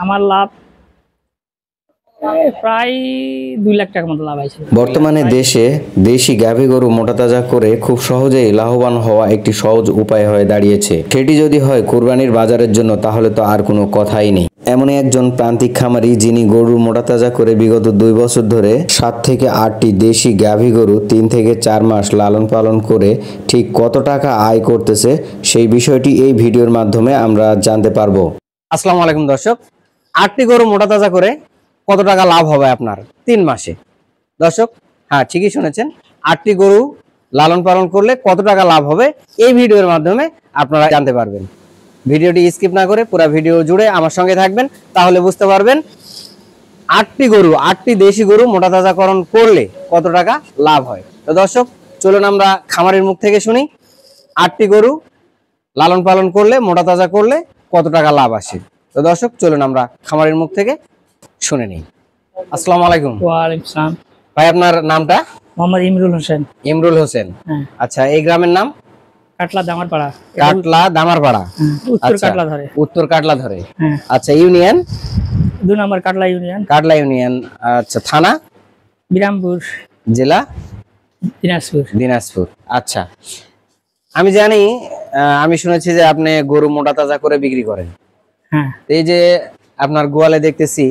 আমার লাভ প্রায় 2 লাখ টাকার মতো লাভ হয়েছে। বর্তমানে দেশে দেশি গাভী গরু মোটাতাজা করে খুব সহজেই লাভবান হওয়া একটি সহজ উপায় হয়ে দাঁড়িয়েছে। সেটি যদি হয় কুরবানির বাজারের জন্য, তাহলে তো আর কোনো কথাই নেই। এমনই একজন প্রান্তিক খামারি যিনি গরু মোটাতাজা করে বিগত 2 বছর ধরে 7 থেকে 8টি দেশি গাভী গরু 3 থেকে 4 মাস লালন পালন করে ঠিক কত টাকা আয় করতেছে, সেই বিষয়টি এই ভিডিওর মাধ্যমে আমরা জানতে পারবো। আসসালামু আলাইকুম দর্শক, 8টি গরু মোটাতাজা করে কত টাকা লাভ হবে আপনার 3 মাসে? দর্শক, হ্যাঁ ঠিকই শুনেছেন, 8টি গরু লালন পালন করলে কত টাকা লাভ হবে এই ভিডিওর মাধ্যমে আপনারা জানতে পারবেন। ভিডিওটি স্কিপ না করে পুরো ভিডিও জুড়ে আমার সঙ্গে থাকবেন, তাহলে বুঝতে পারবেন 8টি দেশি গরু মোটাতাজাকরণ করলে কত টাকা লাভ হয়। তো দর্শক, চলুন আমরা খামারের মুখ থেকে শুনি 8টি গরু লালন পালন করলে মোটাতাজা করলে কত টাকা লাভ আসে। তো দর্শক, চলুন আমরা খামারের মুখ থেকে শুনে নিই। আসসালামু আলাইকুম। ওয়ালাইকুম আসসালাম। ভাই, আপনার নামটা? মোহাম্মদ ইমরুল হোসেন। ইমরুল হোসেন। হ্যাঁ। আচ্ছা, এই গ্রামের নাম? কাটলা দামারপাড়া। কাটলা দামারপাড়া, উত্তর কাটলা ধরে। উত্তর কাটলা ধরে। হ্যাঁ। আচ্ছা, ইউনিয়ন? 2 নম্বর কাটলা ইউনিয়ন। কাটলা ইউনিয়ন। আচ্ছা, থানা? বিরামপুর। জেলা? দিনাজপুর। দিনাজপুর। আচ্ছা, আমি জানি, আমি শুনেছি যে আপনি গরু মোটাতাজা করে বিক্রি করেন। হ্যাঁ। এই যে আপনার গোয়ালে দেখতেছি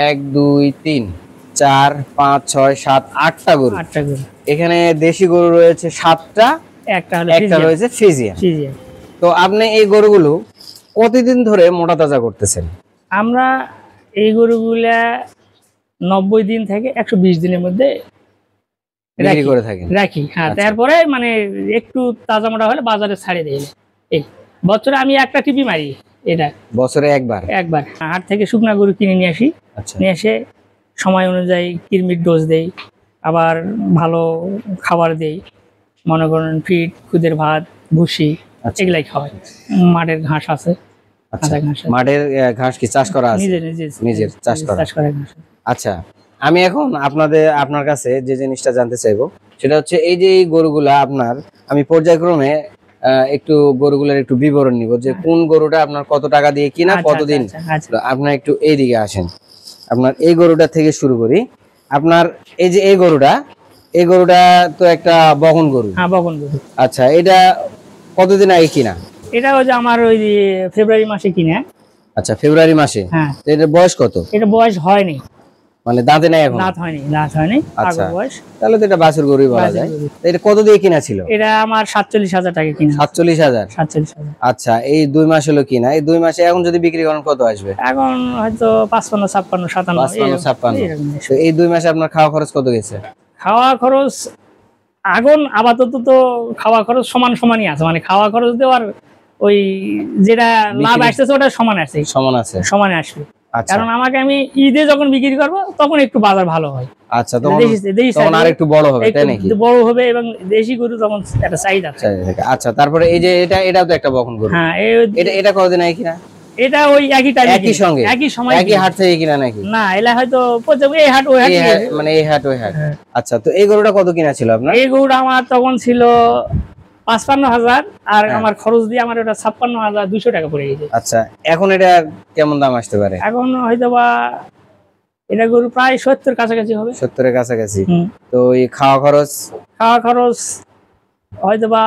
1 2 3 4 5 6 7 8টা গরু। 8টা গরু। এখানে দেশি গরু রয়েছে 7টা, একটা রয়েছে ফ্রিজিয়ান। তো আপনি এই গরুগুলো কতদিন ধরে মোটাতাজা করতেছেন? আমরা এই গরুগুলা 90 দিন থেকে 120 দিনের মধ্যে বিক্রি করে থাকেন। রাখি। হ্যাঁ, তারপরে মানে একটু তাজা মোটা হলে বাজারে ছাড়ে দেই। এই বছরে আমি একটা টিপি মারি। এটা বছরে একবার হাট থেকে শুকনা গরু কিনে নিয়ে আসি। আচ্ছা। নিয়ে এসে সময় অনুযায়ী কৃমির ডোজ দেই, আবার ভালো খাবার দেই, মনে করেন ফিড, খুদের ভাত, ভুসি, এগুলাই খাওয়াই। মাঠের ঘাস আছে। মাঠের ঘাস কি চাষ করা আছে? নিজের চাষ করা ঘাস। আচ্ছা, আমি এখন আপনার কাছে যে জিনিসটা জানতে চাইবো সেটা হচ্ছে, এই যে এই গরুগুলা আপনার, আমি পর্যায়ক্রমে একটু গরুগুলার একটু বিবরণ নিব যে কোন গরুটা আপনার কত টাকা দিয়ে কিনা, কতদিন। আপনার একটু এইদিকে আসেন, আপনার এই গরুটা থেকে শুরু করি। আপনার এই যে এই গরুটা তো একটা বকন গরু। হ্যাঁ, বকন গরু। আচ্ছা, এটা কতদিন আগে কিনা? এটা ওই যে আমার ওই ফেব্রুয়ারি মাসে কিনা। আচ্ছা, ফেব্রুয়ারি মাসে। হ্যাঁ। এটা বয়স কত? এটা বয়স হয়নি, মানে দাঁতে নাই এখন? দাঁত হয়নি। আচ্ছা, বয়স। তাহলে তো এটা বাছুর গরুই বলা যায়। এটা কত দিয়ে কিনা ছিল? এটা আমার 47,000 টাকা কিনা। 47,000। আচ্ছা, এই 2 মাস হলো কিনা। এই 2 মাসে এখন যদি বিক্রি করেন কত আসবে? এখন হয়তো 55, 56, 57। এই 2 মাসে আপনার খাওয়া খরচ কত গেছে? খাওয়া খরচ এখন আপাতত তো খাওয়া খরচ সমানই আছে, মানে খাওয়া খরচ দেওয়ার ওই যেটা লাভ আসতেছে ওটা সমানে আসবে। কারণ আমাকে আমি ঈদে যখন বিক্রি করবো তখন একটু বাজার ভালো হয়। আচ্ছা, তখন আর একটু বড় হবে, তাই নাকি? বড় হবে, এবং দেশি গরু তখন একটা চাহিদা আছে। আচ্ছা, তারপরে এই যে এটাও তো একটা বকন গরু। হ্যাঁ। এটা কতদিন আগে কিনা? এটা ওই একই সময় একই হাট থেকে কিনা নাকি? না, এলা হয়তো এই হাট ওই হাট, মানে এই হাট ওই হাট। আচ্ছা, তো এই গরুটা কত কিনা ছিল আপনার? এই গরুটা আমার তখন ছিল 55,000, আর আমার খরচ দিয়ে আমার ওটা 56,200 টাকা পড়ে গেছে। আচ্ছা, এখন এটা কেমন দাম আসতে পারে? এখন হয়তো বা এটা গরু প্রায় 70 কাছাকাছি হবে। 70-এর কাছাকাছি। তো এই খাওয়া খরচ হয়তো বা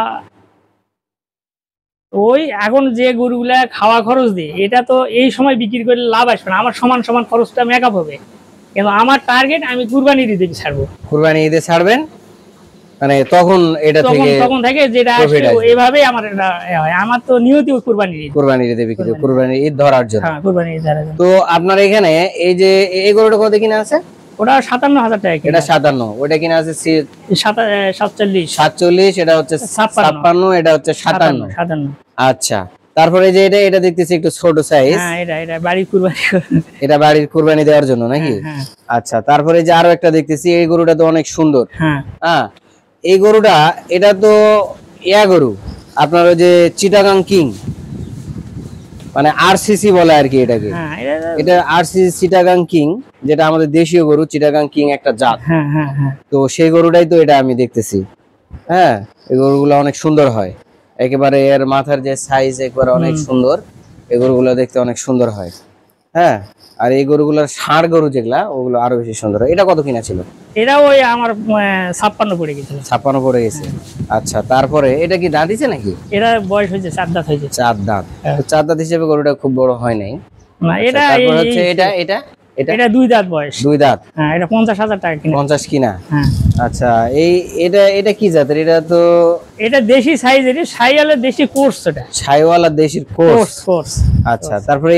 ওই এখন যে গরুগুলা খাওয়া খরচ দিয়ে, এটা তো এই সময় বিক্রি করলে লাভ আসবে না, আমার সমান খরচটা মেকআপ হবে। কিন্তু আমার টার্গেট আমি কুরবানি ঈদে ছাড়বো। কুরবানি ঈদে ছাড়বেন, মানে তখন তখন থেকে যেটা এইভাবেই আমার এটা হয়। আমার তো নিয়তি কুরবানি ঈদে বিক্রি, কুরবানি ঈদ ধরার জন্য। হ্যাঁ, কুরবানি ঈদ ধরার জন্য। তো আপনার এখানে এই যে এই গরুটা কত কিনা আছে? ওটা 57,000 টাকা। এটা 57, ওটা কিনা আছে 47। এটা হচ্ছে 56, এটা হচ্ছে 57। আচ্ছা, তারপরে যে এটা দেখতেছি একটু ছোট সাইজ। হ্যাঁ, এটা বাড়ির কুরবানি, এটা বাড়ির কুরবানি দেওয়ার জন্য নাকি? হ্যাঁ। আচ্ছা, তারপরে যে আরো একটা দেখতেছি, এই গরুটা তো অনেক সুন্দর। হ্যাঁ। এই গরুটা, এটা তো গরু আপনার ওই যে চিটাগাং কিং, মানে আরসিসি বলে আর কি এটাকে। এটা আরসিসি চিটাগাং কিং, যেটা আমাদের দেশীয় গরু। চিটাগাং কিং একটা জাত। তো সেই গরুটাই তো এটা আমি দেখতেছি। হ্যাঁ, এই গরুগুলো অনেক সুন্দর হয়, একেবারে এর মাথার যে সাইজ একবারে অনেক সুন্দর। এই গরুগুলো দেখতে অনেক সুন্দর হয়। হ্যাঁ, আর এই গরুগুলোর ষাঁড় গরু যেগুলা ওগুলো আরো বেশি সুন্দর। এটা কত কিনা ছিল? এটা ওই আমার 56 পড়ে গেছিল। 56 পড়ে গেছে। আচ্ছা, তারপরে এটা কি দাঁত দিছে নাকি? এটা বয়স হয়েছে 4 দাঁত হয়েছে। 4 দাঁত। তো 4 দাঁত হিসেবে গরুটা খুব বড় হয় নাই না। এটা তারপর হচ্ছে এটা এটা 2 দাঁত বয়স। 2 দাঁত। হ্যাঁ, এটা 50,000 টাকা কিনা। 50 কিনা। হ্যাঁ। আচ্ছা, এটা কি জাতের? এটা তো এটা দেশি সাইজের, শাইওয়ালের দেশি কোর্স। এটা শাইওয়াল আর দেশির কোর্স। আচ্ছা, তারপরে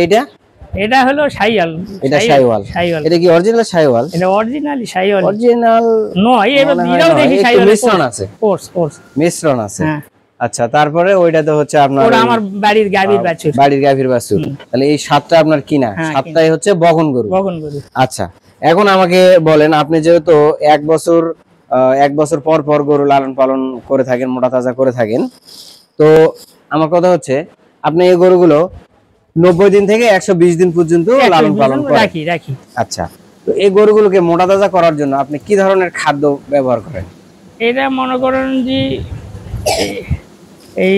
এটা হলো শাইওয়াল। এটা শাইওয়াল। এটা কি অরিজিনাল শাইওয়াল? এটা অরিজিনালি শাইওয়াল। অরিজিনাল নয়, এটাও দেশি শাইওয়াল। মিশ্রণ আছে। কোর্স মিশ্রণ আছে। হ্যাঁ। আচ্ছা, তারপরে ওইটা তো হচ্ছে আপনার ওটা আমার বাড়ির গাভীর বাছুর। তাহলে এই 7টা আপনার কিনা, 7টাই হচ্ছে বগন গরু। আচ্ছা, এখন আমাকে বলেন, আপনি যেহেতু এক বছর পর পর গরু লালন পালন করে থাকেন, মোটা তাজা করে থাকেন, তো আমার কথা হচ্ছে আপনি এই গরুগুলো 90 দিন থেকে 120 দিন পর্যন্ত লালন পালন রাখি। আচ্ছা, তো এই গরুগুলোকে মোটা তাজা করার জন্য আপনি কি ধরনের খাদ্য ব্যবহার করেন? এটা মনে করেন যে এই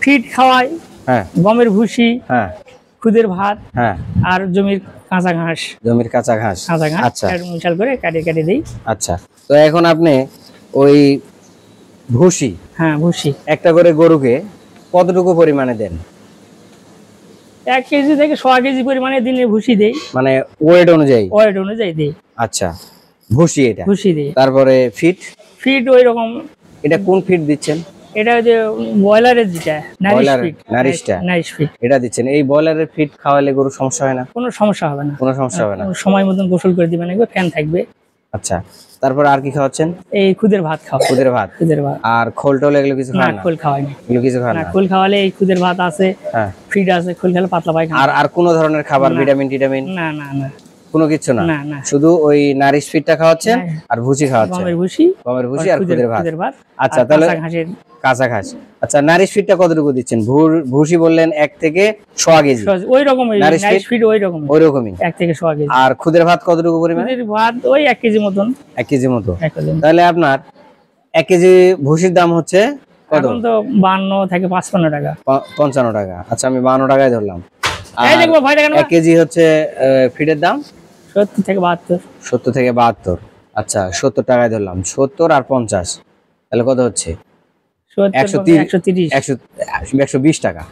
ফিড খাওয়াই, হ্যাঁ, গমের ভুসি, হ্যাঁ, খুদের ভাত, হ্যাঁ, আর জমির কাঁচা ঘাস। আচ্ছা, মিশাল করে কাটে দেই। আচ্ছা, তো এখন আপনি ওই ভুসি, ভুসি একটা করে গরুকে কতটুকু পরিমাণে দেন? 1 কেজি থেকে 100 কেজি পরিমাণে দিনে ভুসি দেই। মানে ওয়েট অনুযায়ী দেই। আচ্ছা, ভুসি দেই। তারপরে ফিড ওই রকম। এটা কোন ফিড দিচ্ছেন? এটা যে বয়লারের যেটা নারিশ ফিড, এটা দিচ্ছেন। এই বয়লারের ফিড খাওয়ালে গরু সমস্যা হয় না? কোনো সমস্যা হবে না। সময় মতন গোসল করে দিবেন, ফ্যান থাকবে। আচ্ছা, তারপর আর কি খাওয়াচ্ছেন? এই খুদের ভাত খুদের ভাত। আর খোল টোল এগুলো কিছু খায় না? খোল খাওয়াই না। এগুলো কিছু খায় না। খোল খাওয়ালে এই খুদের ভাত আছে, হ্যাঁ, ফিড আছে, খোল খেলে পাতলা পায়খানা। আর কোন ধরনের খাবার, ভিটামিন না কোনো কিছু না? শুধু ওই নারিশ ফিডটা খাওয়াচ্ছে আর ভুসি খাওয়াচ্ছে, গমের ভুসি আর খুদের ভাত। আচ্ছা, তাহলে কাঁচা ঘাস। আচ্ছা, নারিশ ফিডটা কতটুকু দিচ্ছেন? ভুসি বললেন 1 থেকে 100 কেজি, ওই রকম। নারিশ ফিড ওই রকমই 1 থেকে 100 কেজি। আর খুদের ভাত কতটুকু পরিমাণ? খুদের ভাত ওই 1 কেজি মতন। 1 কেজি মতো। তাহলে আপনার 1 কেজি ভুসির দাম হচ্ছে কত? এখন তো 52 থেকে 55 টাকা। 55 টাকা। আচ্ছা, আমি 52 টাকায় ধরলাম। 1 কেজি হচ্ছে ফিডের দাম 70 থেকে 72। 70 থেকে 72। আচ্ছা, 70 টাকায় ধরলাম। 70 আর 50 তাহলে কত হচ্ছে? 120 টাকা।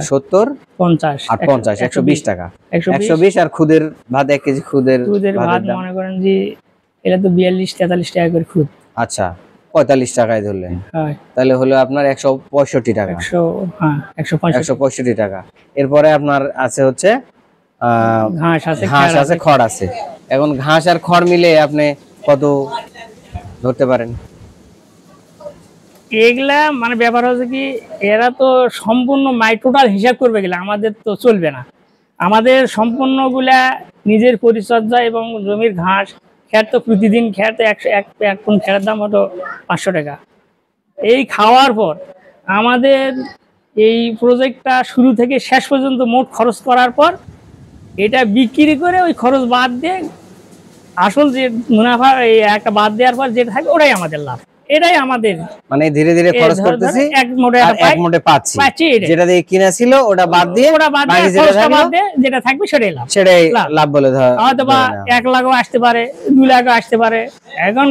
70, 50 আর 50, 120 টাকা। 120 আর খুদের ভাত 1 কেজি খুদের ভাত মনে করেন যে এটা তো 42-43 টাকা করে খুদ। আচ্ছা, 45 টাকায় ধরলেন, তাহলে হলো আপনার 165 টাকা। 165 টাকা। এরপরে আপনার আছে হচ্ছে ঘাস আছে, খড় আছে। এখন ঘাস আর খড় মিলে আপনি কত ধরতে পারেন? এগুলা মানে ব্যাপার হচ্ছে কি, এরা তো সম্পূর্ণ টোটাল হিসাব করবে গেলে আমাদের তো চলবে না। আমাদের সম্পূর্ণ গুলা নিজের পরিচর্যা এবং জমির ঘাস খেত তো প্রতিদিন খেতে এক কোন খেতের দাম হতো 500 টাকা। এই খাওয়ার পর আমাদের এই প্রজেক্টটা শুরু থেকে শেষ পর্যন্ত মোট খরচ করার পর এটা বিক্রি করে ওই খরচ বাদ দিয়ে আসল যে মুনাফা এই একটা বাদ দেওয়ার পর যেটা থাকে ওটাই আমাদের লাভ। এটাই আমাদের মানে ধীরে ধীরে খরচ করতেছি, এক মোটে পাচ্ছি, যেটা দিয়ে কিনা ছিল ওটা বাদ দিয়ে যেটা থাকবে সেটাই লাভ বলে হয়তো বা 1 লাখও আসতে পারে, 2 লাখও আসতে পারে। এখন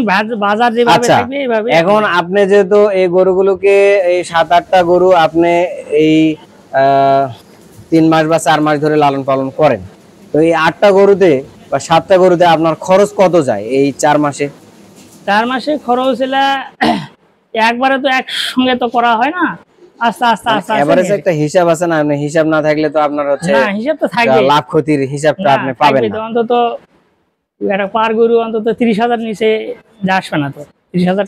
বাজার যেভাবে থাকবে এইভাবে। এখন আপনি যেহেতু এই গরুগুলোকে এই 7-8টা গরু আপনি এই 3 মাস বা 4 মাস ধরে লালন পালন করেন, তো এই 8টা গরুতে বা 7টা গরুতে আপনার খরচ কত যায় এই 4 মাসে? 4 মাসে খরচ হলে একবারে তো একসঙ্গে তো করা হয় না, আস্তে আস্তে এভারেজ একটা হিসাব আছে না? আপনি হিসাব না থাকলে তো আপনার হচ্ছে না, হিসাব তো থাকবে, লাভ ক্ষতির হিসাবটা আপনি পাবেন না। অন্তত একটা পার গরু অন্তত 30,000 নিচে আসবে না। তো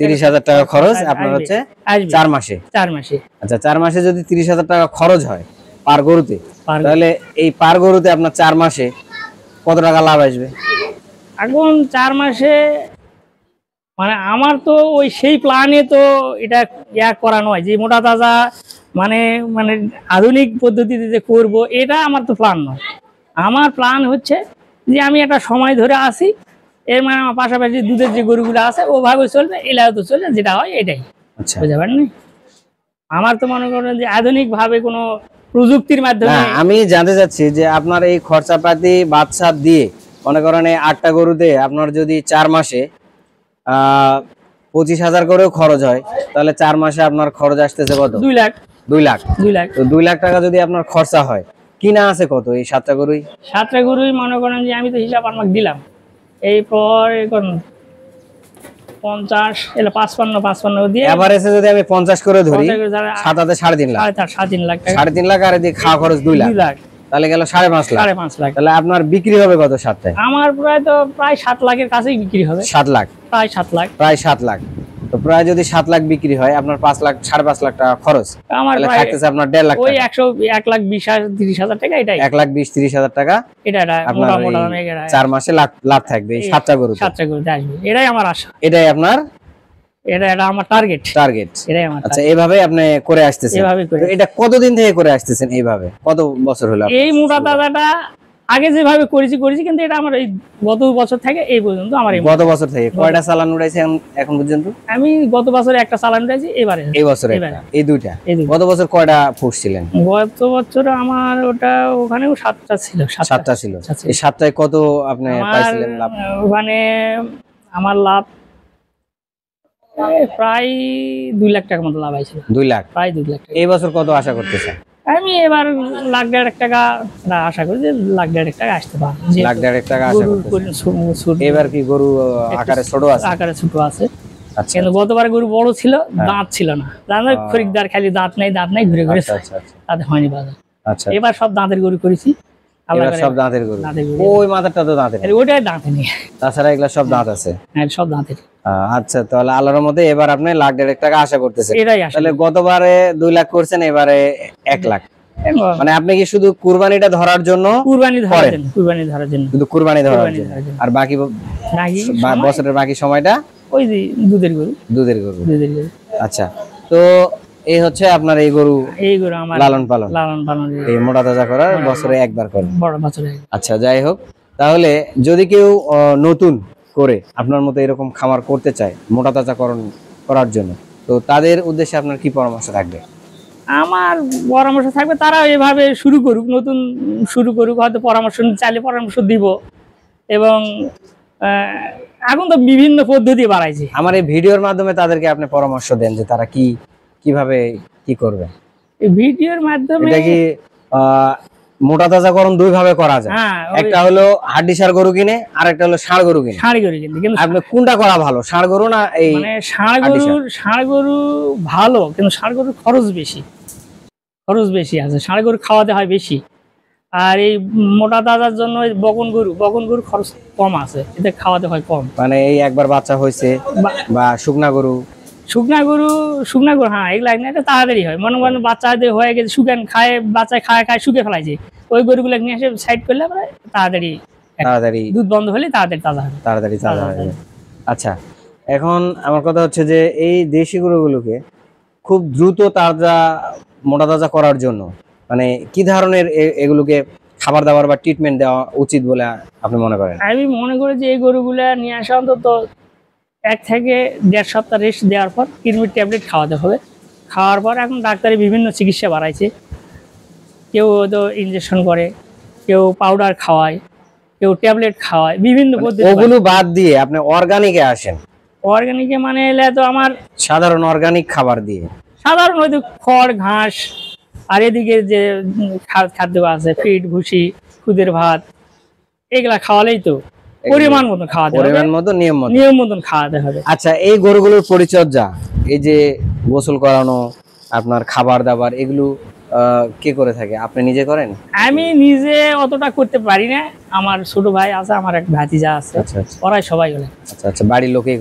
30,000 টাকা খরচ আপনার হচ্ছে 4 মাসে। আচ্ছা, 4 মাসে যদি 30,000 টাকা খরচ হয় পার গরুতে, তাহলে এই পার গরুতে আপনার 4 মাসে কত টাকা লাভ আসবে? এখন 4 মাসে মানে আমার তো ওই সেই প্ল্যানে তো এটা করা নয় যে মোটা তাজা মানে আধুনিক পদ্ধতিতে যে করবো, এটা আমার তো প্ল্যান নয়। আমার প্ল্যান হচ্ছে যে আমি একটা সময় ধরে আসি, এর মানে আমার পাশাপাশি দুধের যে গরুগুলো আছে ওভাবে চলবে, এলাও তো চলবে, যেটা হয় এটাই। বুঝতে পারেননি? আমার তো মনে করেন যে আধুনিক ভাবে কোনো প্রযুক্তির মাধ্যমে। আমি জানতে চাচ্ছি যে আপনার এই খরচাপাতি বাচ্চা দিয়ে মনে করেন 8টা গরুতে আপনার যদি 4 মাসে 25,000 করেও খরচ হয়, তাহলে 4 মাসে আপনার খরচ আসতেছে কত? 2 লাখ। 2 লাখ। তো 2 লাখ টাকা যদি আপনার খরচা হয়, কিনা আছে কত এই 7টা গরুই? 7টা গরুই মনে করেন যে আমি তো হিসাব আপনাকে দিলাম, এই পর এখন 50 এলে 55 দিয়ে এভারেজে যদি আমি 50 করে ধরি, 7 হাতে 3.5 লাখ, 3.5 লাখ টাকা, 3.5 লাখ, আর এদিকে খাওয়া খরচ 2 লাখ, তাহলে গেল 5.5 লাখ। 5.5 লাখ। তাহলে আপনার বিক্রি হবে কত 7টায়? আমার প্রায় 7 লাখের কাছেই বিক্রি হবে। 7 লাখ, প্রায় 7 লাখ, প্রায় 7 লাখ। তো প্রায় যদি 7 লাখ বিক্রি হয়, আপনার 5 লাখ 5.5 লাখ টাকা খরচ, আমার তাহলে থাকতেছে আপনার 1.5 লাখ। ওই 1,20,000-30,000 টাকা, এটাই 1,20,000-30,000 টাকা এটা আপনার 4 মাসে লাভ থাকবে এই 7টা গরুতে। 7টা গরুতে আসবে, এটাই আমার আশা, এটাই আপনার এটা আমার টার্গেট। এটাই আমার। আচ্ছা, এইভাবে আপনি করে আসতেছেন, তো এটা কতদিন থেকে করে আসতেছেন এইভাবে? কত বছর হলো এই মোটা তাজাটা? আগে যেভাবে করেছি কিন্তু এটা আমার এই গত বছর থেকে এই পর্যন্ত আমার গত বছর থেকে কয়টা চালান উড়াইছে এখন পর্যন্ত? আমি গত বছরে একটা চালান উড়াইছি, এই বছরে এই দুইটা। গত বছর কয়টা ফুটছিলেন? গত বছর আমার ওটা ওখানেও 7টা ছিল। 7টা ছিল। এই 7টায় কত আপনি পাইছিলেন লাভ? ওখানে আমার লাভ প্রায় 2 লাখ টাকার মতো লাভ হয়েছিল। 2 লাখ, প্রায় 2 লাখ। এই বছর কত আশা করতেছেন? আমি এবার 1,50,000 টাকা আশা করি যে 1,50,000 টাকা আসতে পারে। 1,50,000 টাকা আশা করতেছেন। এবার কি গরু আকারে ছোট আছে? আকারে ছোট আছে। কিন্তু গতবার গরু বড় ছিল, দাঁত ছিল না। খরিদ্দার খালি দাঁত নাই ঘুরে ঘুরে তাতে হয়নি বাজার। আচ্ছা, এবার সব দাঁতের গরু করেছি। সব দাঁতের গরু। ওই মাথাটা তো দাঁতের, ওইটাই দাঁতে নেই, তাছাড়া এগুলা সব দাঁত আছে। হ্যাঁ, সব দাঁতের। আচ্ছা, তাহলে আল্লাহর মধ্যে এবার আপনি 1,50,000 টাকা আশা করতেছেন। এটাই আশা। তাহলে গতবারে 2 লাখ করছেন, এবারে 1 লাখ। মানে আপনি কি শুধু কুরবানিটা ধরার জন্য? কুরবানি ধরার জন্য শুধু কুরবানি ধরার জন্য, আর বাকি বছরের বাকি সময়টা ওই যে দুধের গরু। আচ্ছা, তো এই হচ্ছে আপনার এই গরু আমার লালন পালন এই মোটা তাজা করার বছরে একবার করেন। আচ্ছা, যাই হোক, তাহলে যদি কেউ নতুন করে আপনার মতো এরকম খামার করতে চায় মোটা তাজাকরণ করার জন্য, তো তাদের উদ্দেশ্যে আপনার কি পরামর্শ থাকবে? আমার পরামর্শ থাকবে তারা এভাবে নতুন শুরু করুক, হয়তো পরামর্শ চাইলে পরামর্শ দিব। এবং এখন তো বিভিন্ন পদ্ধতি বাড়াইছে। আমার এই ভিডিওর মাধ্যমে তাদেরকে আপনি পরামর্শ দেন যে তারা কিভাবে কি করবে। এই ভিডিওর মাধ্যমে এটা কি মোটা তাজাকরণ দুই ভাবে করা যায়। একটা হলো হাড্ডিসার গরু কিনে, আর একটা হলো ষাঁড় গরু কিনে। কিন্তু আপনি কোনটা করা ভালো, ষাঁড় গরু না এই? মানে ষাঁড় গরু ভালো, কিন্তু ষাঁড় গরুর খরচ বেশি আছে। ষাঁড় গরু খাওয়াতে হয় বেশি। আর এই মোটা তাজার জন্য বকন গরু খরচ কম আছে, এতে খাওয়াতে হয় কম। মানে এই একবার বাচ্চা হয়েছে বা শুকনা গরু হ্যাঁ, এগুলা এটা তাড়াতাড়ি হয়। মনে করেন বাচ্চা হয়ে গেছে, শুকান খায়, বাচ্চা খায় শুকে ফেলাইছে, ওই গরুগুলো নিয়ে এসে সাইড করলে তাড়াতাড়ি দুধ বন্ধ হলে তাড়াতাড়ি তাজা হবে। আচ্ছা, এখন আমার কথা হচ্ছে যে এই দেশি গরুগুলোকে খুব দ্রুত মোটা তাজা করার জন্য মানে কি ধরনের এগুলোকে খাবার দাবার বা ট্রিটমেন্ট দেওয়া উচিত বলে আপনি মনে করেন? আমি মনে করি যে এই গরুগুলা নিয়ে আসা অন্তত 1 থেকে 1.5 সপ্তাহ রেস্ট দেওয়ার পর কৃমির ট্যাবলেট খাওয়াতে হবে। খাওয়ার পর এখন ডাক্তারি বিভিন্ন চিকিৎসা বাড়াইছে। কেউ হয়তো ইনজেকশন করে, কেউ পাউডার খাওয়ায়, কেউ ট্যাবলেট খাওয়ায়, বিভিন্ন পদ্ধতি। ওগুলো বাদ দিয়ে আপনি অর্গানিকে আসেন। অর্গানিকে মানে এলে তো আমার সাধারণ অর্গানিক খাবার দিয়ে, সাধারণ হয়তো খড় ঘাস, আর এদিকে যে খাদ্য আছে ফিড ভুসি খুদের ভাত, এগুলা খাওয়ালেই তো পরিমাণ মতন খাওয়াতে হবে, নিয়ম মতন খাওয়াতে হবে। আচ্ছা, এই গরুগুলোর পরিচর্যা, এই যে গোসল করানো, আপনার খাবার দাবার, এগুলো কে করে থাকে? আপনি নিজে করেন? আমি নিজে অতটা করতে পারি না, আমার ছোট ভাই আছে, আমার এক ভাতিজা আছে, ওরাই সবাই করে। আচ্ছা, বাড়ির লোকেই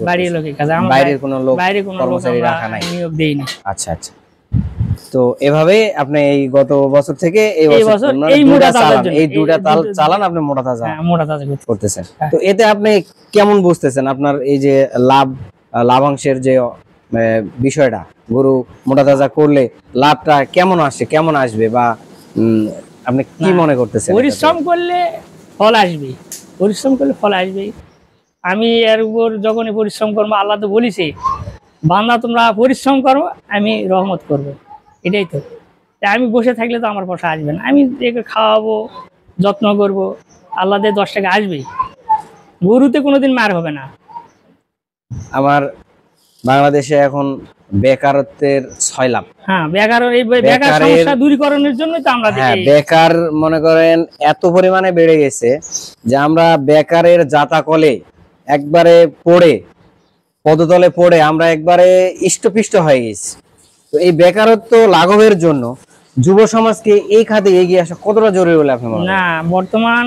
কাজ, বাইরের কোনো লোক কর্মচারী রাখা নাই, নিয়োগ দেই না। আচ্ছা, তো এভাবে আপনি এই গত বছর থেকে এই বছর এই দুটা চালান আপনি মোটা তাজা করতেছেন। তো এতে আপনি কেমন বুঝতেছেন আপনার এই যে লাভাংশের যে বিষয়টা, গরু মোটা তাজা করলে লাভটা কেমন আসবে বা আপনি কি মনে করতেছেন? পরিশ্রম করলে ফল আসবে। আমি এর উপর যখনই পরিশ্রম করবো, আল্লাহ তো বলিছে বান্দা তোমরা পরিশ্রম করো, আমি রহমত করবো। এটাই তো, আমি বসে থাকলে তো আমার পয়সা আসবে না, আমি একে খাওয়াবো, যত্ন করব, আল্লাহ দিয়ে 10 টাকা আসবেই। গরুতে কোনোদিন মার হবে না। আমার বাংলাদেশে এখন বেকারত্বের 6 লাখ। হ্যাঁ, বেকার সমস্যা দূরীকরণের জন্য তো আমরা বেকার মনে করেন এত পরিমাণে বেড়ে গেছে যে আমরা বেকারের জাতাকলে একবারে পড়ে, পদতলে পড়ে আমরা একবারে ইষ্টপিষ্ট হয়ে গেছি। তো এই বেকারত্ব লাঘবের জন্য যুব সমাজকে এই খাতে এগিয়ে আসা কতটা জরুরি বলে আপনি মনে করেন? না, বর্তমান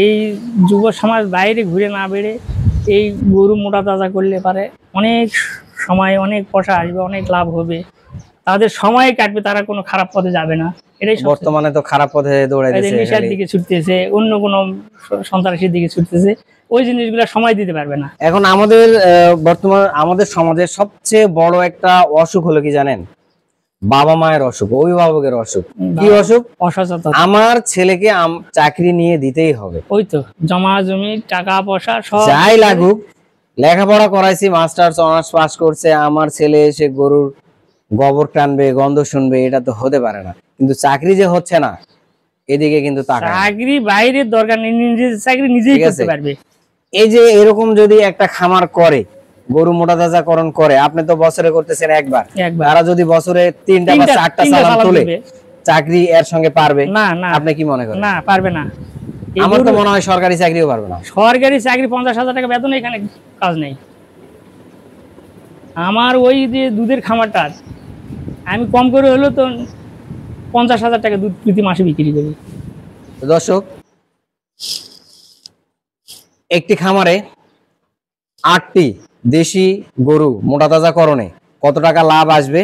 এই যুব সমাজ বাইরে ঘুরে না বেড়ে এই গরু মোটা তাজা করলে পারে অনেক সময় অনেক পয়সা আসবে, অনেক লাভ হবে, তাদের সময় কাটবে, তারা কোনো খারাপ পথে যাবে না। এটাই বর্তমানে তো খারাপ পথে দৌড়াইতেছে, নেশার দিকে ছুটতেছে, অন্য কোনো সন্ত্রাসীর দিকে ছুটতেছে, ওই জিনিসগুলো সময় দিতে পারবে না। এখন আমাদের বর্তমান আমাদের সমাজের সবচেয়ে বড় একটা অসুখ হলো কি জানেন? বাবা মায়ের অসুখ, অভিভাবকের অসুখ। কি অসুখ? অসচেতন। আমার ছেলেকে চাকরি নিয়ে দিতেই হবে, ওই তো জমা জমি টাকা পয়সা সব যাই লাগুক, লেখাপড়া করাইছি, মাস্টার্স অনার্স পাস করছে, আমার ছেলে এসে গরুর গোবর টানবে, গন্ধ শুনবে, এটা তো হতে পারে না। কিন্তু চাকরি যে হচ্ছে না, এদিকে কিন্তু চাকরি বাইরের দরকার নেই, নিজের চাকরি নিজেই করতে পারবে। এই যে এরকম যদি একটা খামার করে, গরু মোটা তাজাকরণ করে, আপনি তো বছরে করতেছেন একবার, তারা যদি বছরে 3টা বা 4টা চালান তোলে, চাকরি এর সঙ্গে পারবে না? না, আপনি কি মনে করেন? না, পারবে না। আমার তো মনে হয় সরকারি চাকরিও পারবে না। সরকারি চাকরি 50,000 টাকা বেতন, এখানে কাজ নেই। আমার ওই যে দুধের খামারটা আমি কম করে হলো তো 50,000 টাকা দুধ প্রতি মাসে বিক্রি করি। দর্শক, একটি খামারে 8টি দেশি গরু মোটা তাজাকরণে কত টাকা লাভ আসবে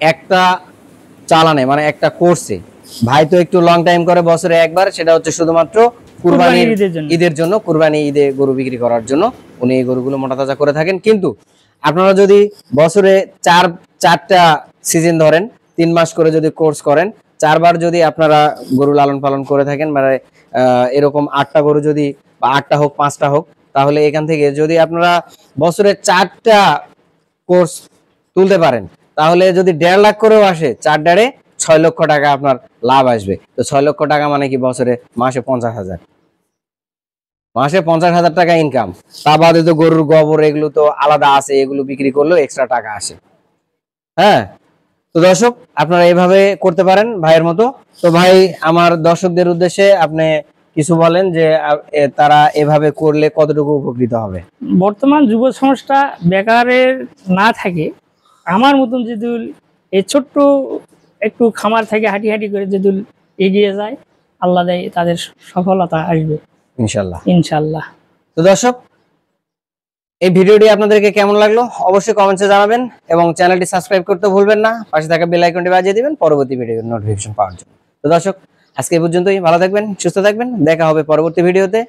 একটা চালানে, মানে একটা কোর্সে? ভাই তো একটু লং টাইম করে, বছরে একবার, সেটা হচ্ছে শুধুমাত্র কুরবানির ঈদের জন্য, কুরবানি ঈদে গরু বিক্রি করার জন্য উনি এই গরুগুলো মোটা তাজা করে থাকেন। কিন্তু আপনারা যদি বছরে 4টা সিজন ধরেন, 3 মাস করে যদি কোর্স করেন, 4 বার যদি আপনারা গরু লালন পালন করে থাকেন, মানে এরকম 8টা গরু যদি, বা 8টা হোক 5টা হোক, তাহলে এখান থেকে যদি আপনারা বছরে 4টা কোর্স তুলতে পারেন, তাহলে যদি 1.5 লাখ করেও আসে, 4 ডারে 6 লক্ষ টাকা আপনার লাভ আসবে। তো 6 লক্ষ টাকা মানে কি? বছরে মাসে 50,000, মাসে 50,000 টাকা ইনকাম। তা বাদে তো গরুর গোবর এগুলো তো আলাদা আছে, এগুলো বিক্রি করলেও এক্সট্রা টাকা আসে। হ্যাঁ, তো দর্শক, আপনারা এইভাবে করতে পারেন ভাইয়ের মতো। তো ভাই, আমার দর্শকদের উদ্দেশ্যে আপনি কিছু বলেন যে তারা এভাবে করলে কতটুকু উপকৃত হবে? বর্তমান যুব সমাজটা বেকারের না থাকে, আমার মতন যদি এই ছোট্ট একটু খামার থেকে হাঁটি হাঁটি করে যদি এগিয়ে যায়, আল্লাহ দেয় তাদের সফলতা আসবে ইনশাল্লাহ, ইনশাল্লাহ। তো দর্শক, এই ভিডিওটি আপনাদেরকে কেমন লাগলো অবশ্যই কমেন্টসে জানাবেন, এবং চ্যানেলটি সাবস্ক্রাইব করতে ভুলবেন না, পাশে থাকা বেল আইকনটি বাজিয়ে দিবেন পরবর্তী ভিডিওর নোটিফিকেশন পাওয়ার জন্য। তো দর্শক, আজকে এই পর্যন্তই। ভালো থাকবেন, সুস্থ থাকবেন, দেখা হবে পরবর্তী ভিডিওতে।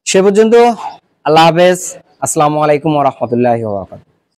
সে পর্যন্ত আল্লাহ হাফেজ, আসসালামু আলাইকুম ওয়া রাহমাতুল্লাহি ওয়া বারাকাতুহু।